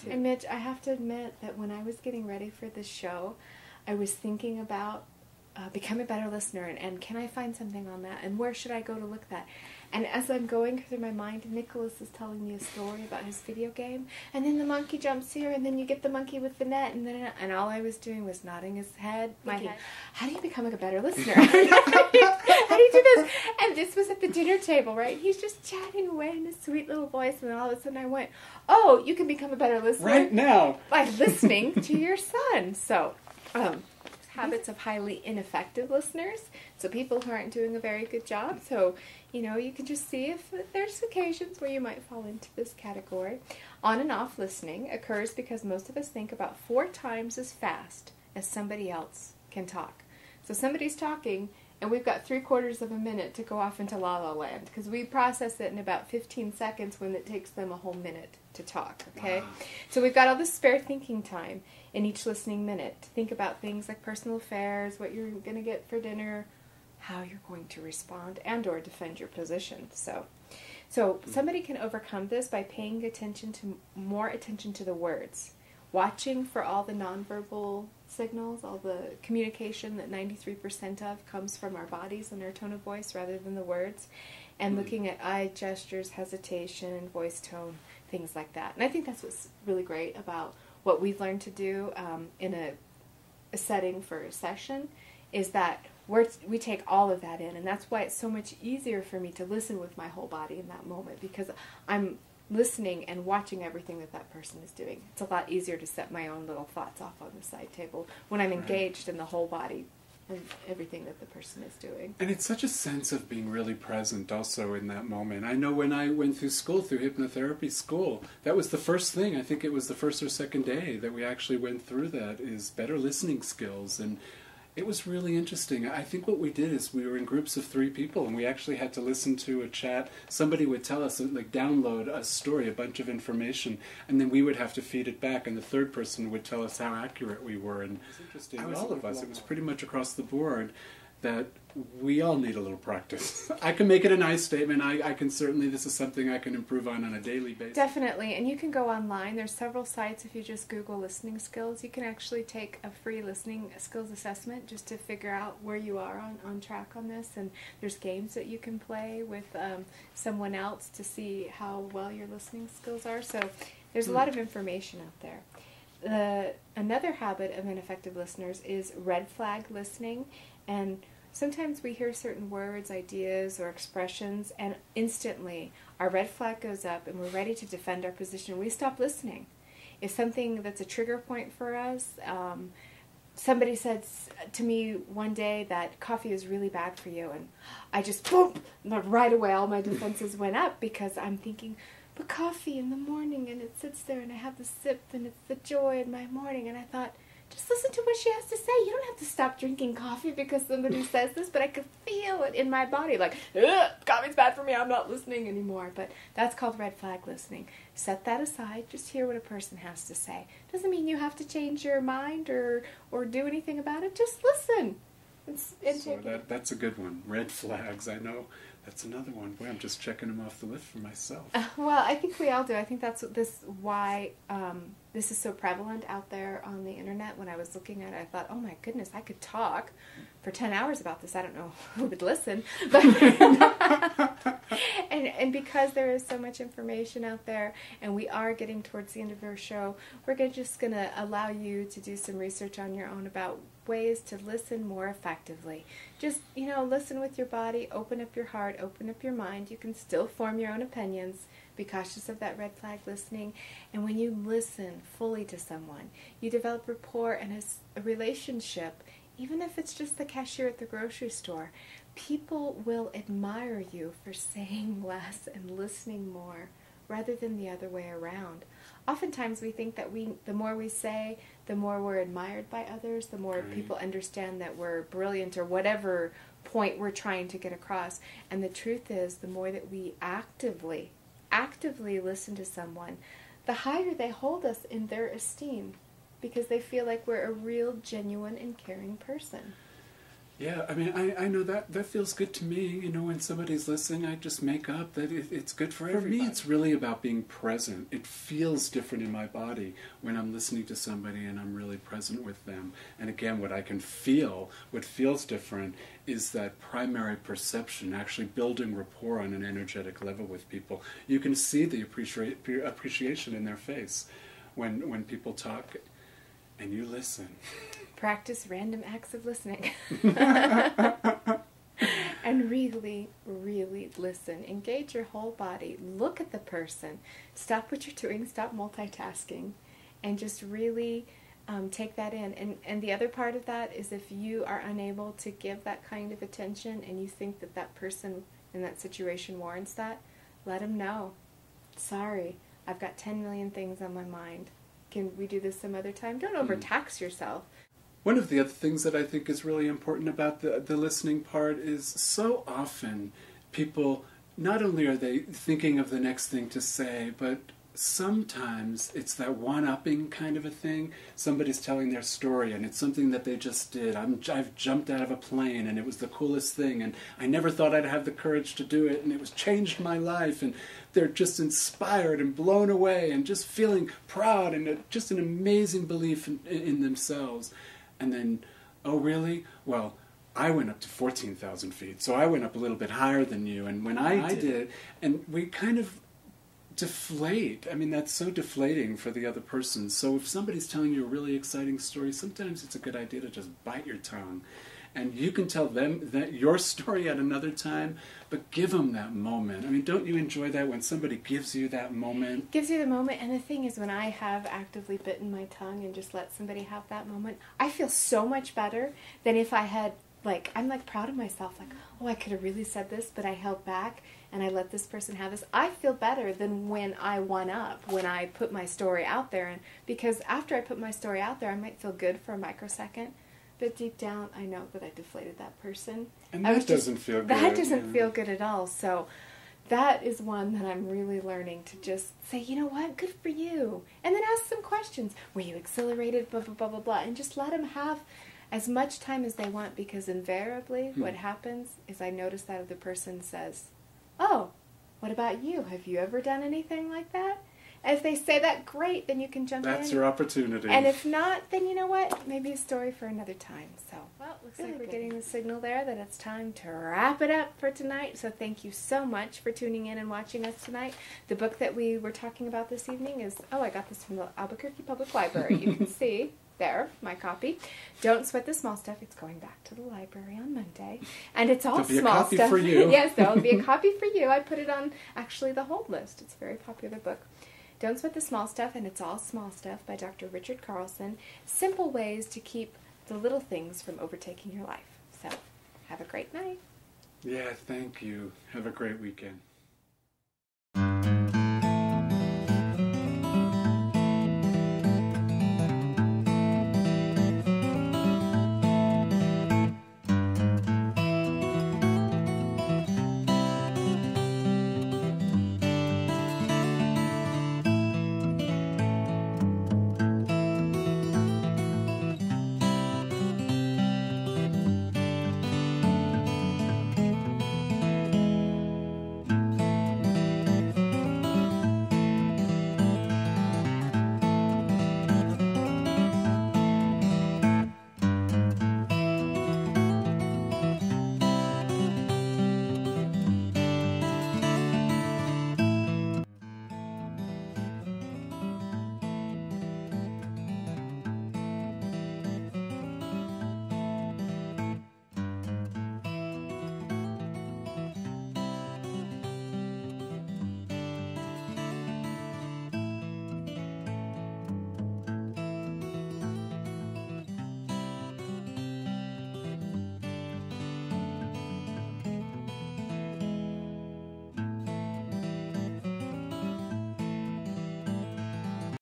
too. And Mitch, I have to admit that when I was getting ready for this show, I was thinking about become a better listener, and can I find something on that, and where should I go to look at that? And as I'm going through my mind, Nicholas is telling me a story about his video game, and then the monkey jumps here, and then you get the monkey with the net, and all I was doing was nodding his head, how do you become a better listener? How do you do this? And this was at the dinner table, right? He's just chatting away in his sweet little voice, and then all of a sudden I went, oh, you can become a better listener Right now. by listening to your son. So, habits of highly ineffective listeners. So people who aren't doing a very good job. So, you can just see if there's occasions where you might fall into this category. On and off listening occurs because most of us think about 4 times as fast as somebody else can talk. So somebody's talking, and we've got 3/4 of a minute to go off into la la land, because we process it in about 15 seconds when it takes them a whole minute to talk, okay? Wow. So we've got all this spare thinking time in each listening minute to think about things like personal affairs, what you're going to get for dinner, how you're going to respond, and or defend your position. So somebody can overcome this by paying more attention to the words, watching for all the nonverbal signals, all the communication that 93% of comes from our bodies and our tone of voice rather than the words, and looking at eye gestures, hesitation, voice tone, things like that. And I think that's what's really great about what we've learned to do in a setting for a session, is that we take all of that in, and that's why it's so much easier for me to listen with my whole body in that moment, because I'm listening and watching everything that person is doing. It's a lot easier to set my own little thoughts off on the side table when I'm engaged in the whole body and everything that the person is doing. And it's such a sense of being really present also in that moment. I know when I went through hypnotherapy school, that was the first thing, I think it was the first or second day that we actually went through that, is better listening skills. And it was really interesting. I think what we did is we were in groups of 3 people, and we actually had to listen to a chat. Somebody would tell us, like, download a story, a bunch of information, and then we would have to feed it back, and the third person would tell us how accurate we were. And it was interesting. All of us, it was pretty much across the board that we all need a little practice. I can make it a nice statement. I can certainly, this is something I can improve on a daily basis. Definitely, and you can go online. There's several sites. If you just Google listening skills, you can actually take a free listening skills assessment just to figure out where you are on track on this. And there's games that you can play with someone else to see how well your listening skills are. So there's a lot of information out there. Another habit of ineffective listeners is red flag listening, and sometimes we hear certain words, ideas, or expressions, and instantly our red flag goes up and we're ready to defend our position. We stop listening. If something that's a trigger point for us, somebody said to me one day that coffee is really bad for you, and I just, boom, right away all my defenses went up, because I'm thinking, but coffee in the morning, and it sits there, and I have the sip, and it's the joy in my morning, and I thought, just listen to what she has to say. You don't have to stop drinking coffee because somebody says this, but I could feel it in my body, like, coffee's bad for me, I'm not listening anymore. But that's called red flag listening. Set that aside, just hear what a person has to say. Doesn't mean you have to change your mind or do anything about it, just listen. So that's a good one. Red flags, I know. That's another one. Boy, I'm just checking them off the list for myself. Well, I think we all do. I think that's why this is so prevalent out there on the internet. When I was looking at it, I thought, oh my goodness, I could talk for 10 hours about this. I don't know who would listen. But and because there is so much information out there, and we are getting towards the end of our show, we're just going to allow you to do some research on your own about ways to listen more effectively. Just, listen with your body, open up your heart, open up your mind. You can still form your own opinions. Be cautious of that red flag listening. And when you listen fully to someone, you develop rapport and a relationship, even if it's just the cashier at the grocery store. People will admire you for saying less and listening more, rather than the other way around. Oftentimes we think that the more we say, the more we're admired by others, the more people understand that we're brilliant, or whatever point we're trying to get across. And the truth is, the more that we actively listen to someone, the higher they hold us in their esteem, because they feel like we're a real, genuine, and caring person. Yeah, I mean, I know that feels good to me. You know, when somebody's listening, I just make up that it's good for everybody. For me, it's really about being present. It feels different in my body when I'm listening to somebody and I'm really present with them. And again, what I can feel, what feels different, is that primary perception, actually building rapport on an energetic level with people. You can see the appreciation in their face when people talk and you listen. Practice random acts of listening. And really, really listen. Engage your whole body. Look at the person. Stop what you're doing. Stop multitasking. And just really take that in. And the other part of that is if you are unable to give that kind of attention and you think that that person in that situation warrants that, let them know. Sorry, I've got 10 million things on my mind. Can we do this some other time? Don't overtax yourself. One of the other things that I think is really important about the listening part is so often people, not only are they thinking of the next thing to say, but sometimes it's that one-upping kind of a thing. Somebody's telling their story and it's something that they just did. I've jumped out of a plane and it was the coolest thing and I never thought I'd have the courage to do it and it was changed my life, and they're just inspired and blown away and just feeling proud and just an amazing belief in themselves. And then, oh really? Well, I went up to 14,000 feet, so I went up a little bit higher than you, and when I did it, and we kind of deflate. I mean, that's so deflating for the other person. So if somebody's telling you a really exciting story, sometimes it's a good idea to just bite your tongue. And you can tell them that your story at another time, but give them that moment. I mean, don't you enjoy that when somebody gives you that moment? Gives you the moment, and the thing is, when I have actively bitten my tongue and just let somebody have that moment, I feel so much better than if I had, like, I'm like proud of myself, like, oh, I could have really said this, but I held back and I let this person have this. I feel better than when I one up, when I put my story out there, and because after I put my story out there, I might feel good for a microsecond. But deep down, I know that I deflated that person. And that doesn't feel good. That doesn't feel good at all. So that is one that I'm really learning to just say, you know what, good for you. And then ask some questions. Were you exhilarated, blah, blah, blah, blah, blah. And just let them have as much time as they want, because invariably what happens is I notice that other person says, oh, what about you? Have you ever done anything like that? If they say that, great, then you can jump in. That's your opportunity. And if not, then you know what? Maybe a story for another time. So, well, looks like we're getting the signal there that it's time to wrap it up for tonight. So thank you so much for tuning in and watching us tonight. The book that we were talking about this evening is, I got this from the Albuquerque Public Library. You can see there, my copy. Don't Sweat the Small Stuff. It's going back to the library on Monday. And it's all There'll small be a copy stuff. for you. Yes, there'll be a copy for you. I put it on, actually, the hold list. It's a very popular book. Don't Sweat the Small Stuff, and It's All Small Stuff by Dr. Richard Carlson. Simple ways to keep the little things from overtaking your life. So, have a great night. Yeah, thank you. Have a great weekend.